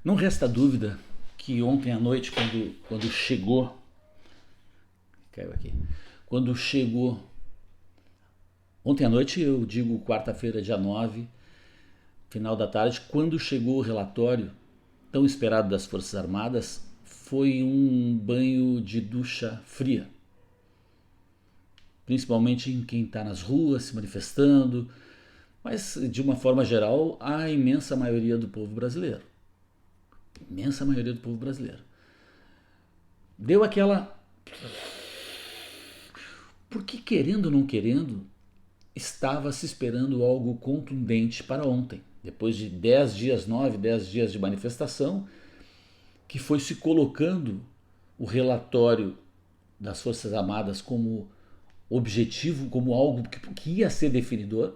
Não resta dúvida que ontem à noite, quando chegou, caiu aqui, quando chegou, ontem à noite, eu digo quarta-feira, dia 9, final da tarde, quando chegou o relatório tão esperado das Forças Armadas, foi um banho de ducha fria, principalmente em quem está nas ruas se manifestando, mas de uma forma geral, a imensa maioria do povo brasileiro. Imensa maioria do povo brasileiro. Deu aquela. Porque, querendo ou não querendo, estava se esperando algo contundente para ontem. Depois de 10 dias, 9, 10 dias de manifestação, que foi se colocando o relatório das Forças Armadas como objetivo, como algo que ia ser definidor.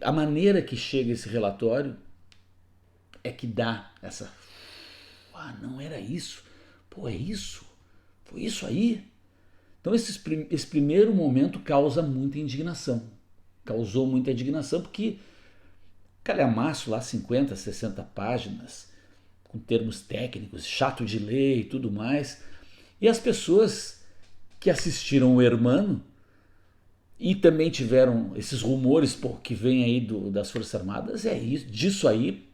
A maneira que chega esse relatório é que dá essa. Ah, não era isso. Pô, é isso? Foi isso aí? Então esse primeiro momento causa muita indignação. Causou muita indignação porque calhamaço lá, 50, 60 páginas, com termos técnicos, chato de ler e tudo mais. E as pessoas que assistiram o Hermano e também tiveram esses rumores que vem aí das Forças Armadas, é isso, disso aí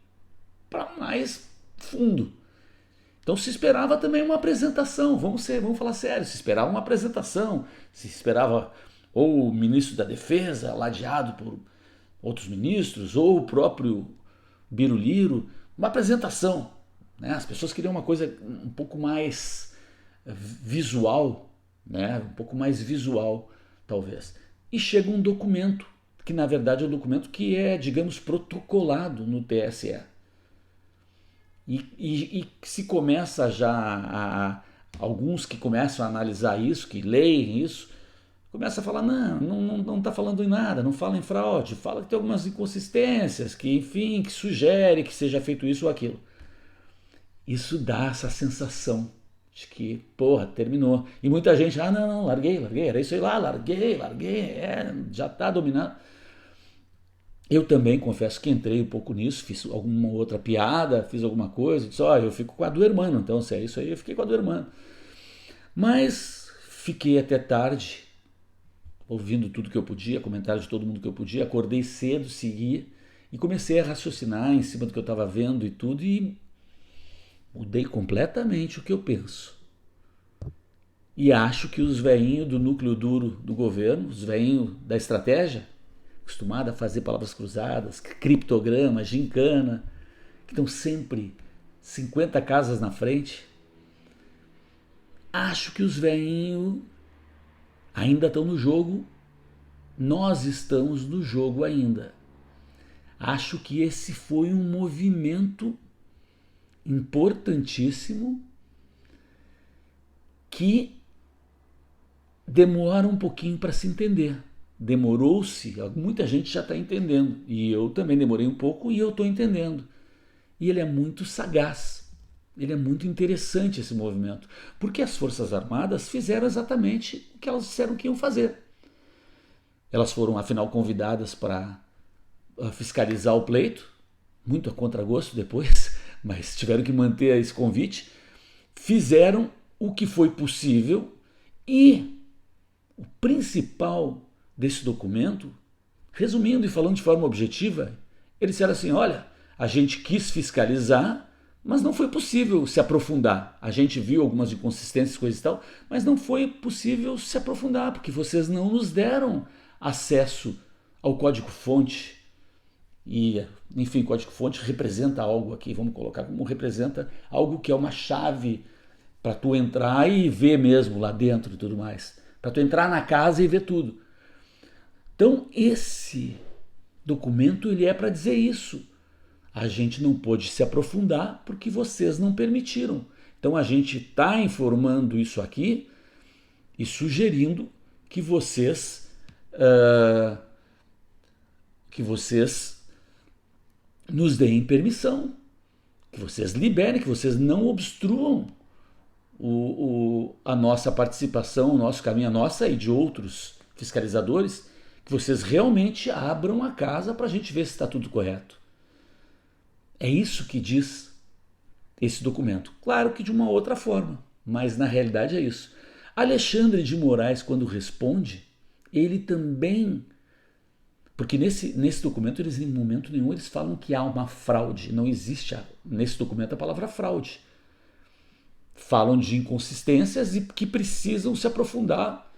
para mais fundo. Então se esperava também uma apresentação, vamos falar sério, se esperava uma apresentação, se esperava ou o ministro da Defesa, ladeado por outros ministros, ou o próprio Biruliro, uma apresentação. Né? As pessoas queriam uma coisa um pouco mais visual, né? Um pouco mais visual, talvez. E chega um documento, que na verdade é um documento que é, digamos, protocolado no TSE. E se começa já alguns que começam a analisar isso, que leem isso, começa a falar, não está falando em nada, não fala em fraude, fala que tem algumas inconsistências, que enfim, que sugere que seja feito isso ou aquilo. Isso dá essa sensação de que, porra, terminou. E muita gente, não, larguei, era isso aí lá, larguei, já está dominado. Eu também confesso que entrei um pouco nisso, fiz alguma outra piada, fiz alguma coisa, disse, eu fico com a do Hermano, então se é isso aí, eu fiquei com a do Hermano. Mas fiquei até tarde, ouvindo tudo que eu podia, comentários de todo mundo que eu podia, acordei cedo, segui e comecei a raciocinar em cima do que eu estava vendo e tudo e mudei completamente o que eu penso. E acho que os veinhos do núcleo duro do governo, os veinhos da estratégia, acostumado a fazer palavras cruzadas, criptograma, gincana, que estão sempre 50 casas na frente. Acho que os velhinhos ainda estão no jogo, nós estamos no jogo ainda. Acho que esse foi um movimento importantíssimo que demora um pouquinho para se entender. Demorou-se, muita gente já está entendendo, e eu também demorei um pouco e eu estou entendendo. E ele é muito sagaz, ele é muito interessante esse movimento, porque as Forças Armadas fizeram exatamente o que elas disseram que iam fazer. Elas foram, afinal, convidadas para fiscalizar o pleito, muito a contragosto depois, mas tiveram que manter esse convite, fizeram o que foi possível e o principal desse documento, resumindo e falando de forma objetiva, eles disseram assim, olha, a gente quis fiscalizar, mas não foi possível se aprofundar. A gente viu algumas inconsistências, coisas e tal, mas não foi possível se aprofundar, porque vocês não nos deram acesso ao código-fonte. E, enfim, código-fonte representa algo aqui, vamos colocar como representa algo que é uma chave para tu entrar e ver mesmo lá dentro e tudo mais. Para tu entrar na casa e ver tudo. Então, esse documento ele é para dizer isso. A gente não pôde se aprofundar porque vocês não permitiram. Então, a gente está informando isso aqui e sugerindo que vocês nos deem permissão, que vocês liberem, que vocês não obstruam a nossa participação, o nosso caminho, a nossa e de outros fiscalizadores, que vocês realmente abram a casa para a gente ver se está tudo correto. É isso que diz esse documento. Claro que de uma outra forma, mas na realidade é isso. Alexandre de Moraes, quando responde, ele também... Porque nesse documento, eles em momento nenhum eles falam que há uma fraude. Não existe nesse documento a palavra fraude. Falam de inconsistências e que precisam se aprofundar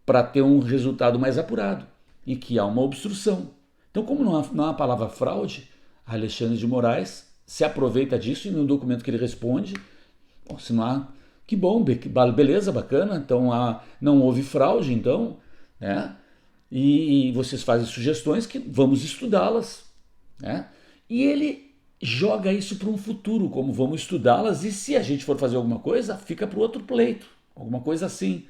para ter um resultado mais apurado. E que há uma obstrução. Então, como não há a palavra fraude, Alexandre de Moraes se aproveita disso e no documento que ele responde, bom, se não há, que bom, beleza, bacana, então não houve fraude, então, né? E vocês fazem sugestões que vamos estudá-las, né? E ele joga isso para um futuro, como vamos estudá-las e se a gente for fazer alguma coisa, fica para o outro pleito, alguma coisa assim.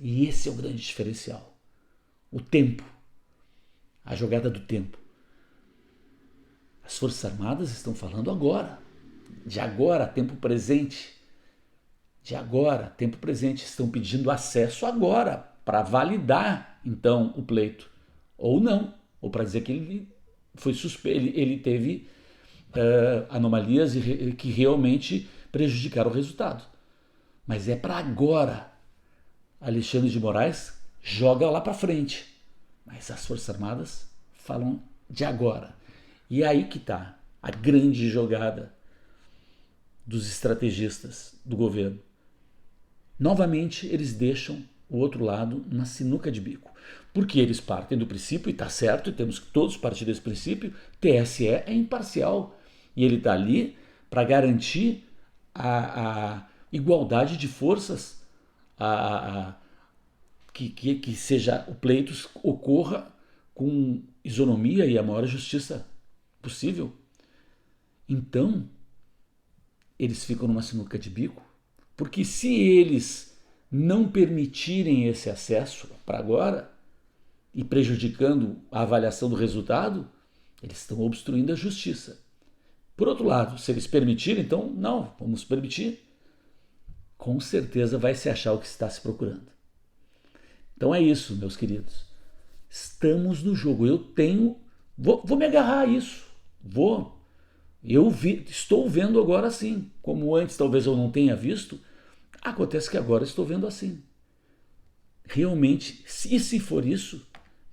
E esse é o grande diferencial, o tempo, a jogada do tempo. As Forças Armadas estão falando agora, de agora, tempo presente. De agora, tempo presente. Estão pedindo acesso agora, para validar, então, o pleito. Ou não, ou para dizer que ele foi ele teve anomalias que realmente prejudicaram o resultado. Mas é para agora. Alexandre de Moraes joga lá para frente. Mas as Forças Armadas falam de agora. E é aí que está a grande jogada dos estrategistas do governo. Novamente, eles deixam o outro lado na sinuca de bico. Porque eles partem do princípio, e está certo, e temos que todos partir desse princípio, TSE é imparcial. E ele está ali para garantir a igualdade de forças, que seja o pleito ocorra com isonomia e a maior justiça possível. Então, eles ficam numa sinuca de bico, porque se eles não permitirem esse acesso para agora e prejudicando a avaliação do resultado, eles estão obstruindo a justiça. Por outro lado, se eles permitirem, então, não, vamos permitir, com certeza vai se achar o que está se procurando. Então é isso, meus queridos. Estamos no jogo. Eu tenho... Vou me agarrar a isso. Estou vendo agora assim. Como antes talvez eu não tenha visto, acontece que agora estou vendo assim. Realmente, se for isso,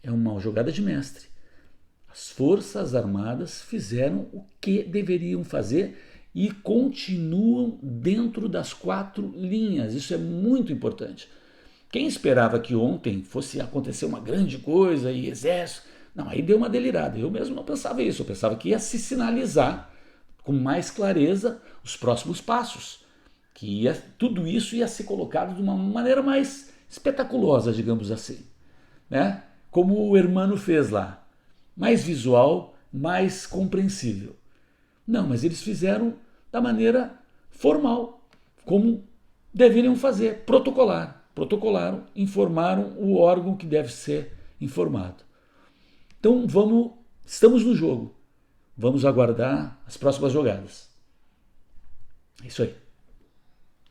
é uma jogada de mestre. As Forças Armadas fizeram o que deveriam fazer e continuam dentro das 4 linhas. Isso é muito importante. Quem esperava que ontem fosse acontecer uma grande coisa e exército... Não, aí deu uma delirada. Eu mesmo não pensava isso. Eu pensava que ia se sinalizar com mais clareza os próximos passos. Que tudo isso ia ser colocado de uma maneira mais espetaculosa, digamos assim. Né? Como o Hermano fez lá. Mais visual, mais compreensível. Não, mas eles fizeram da maneira formal, como deveriam fazer, protocolar. Protocolaram, informaram o órgão que deve ser informado. Então estamos no jogo. Vamos aguardar as próximas jogadas. É isso aí.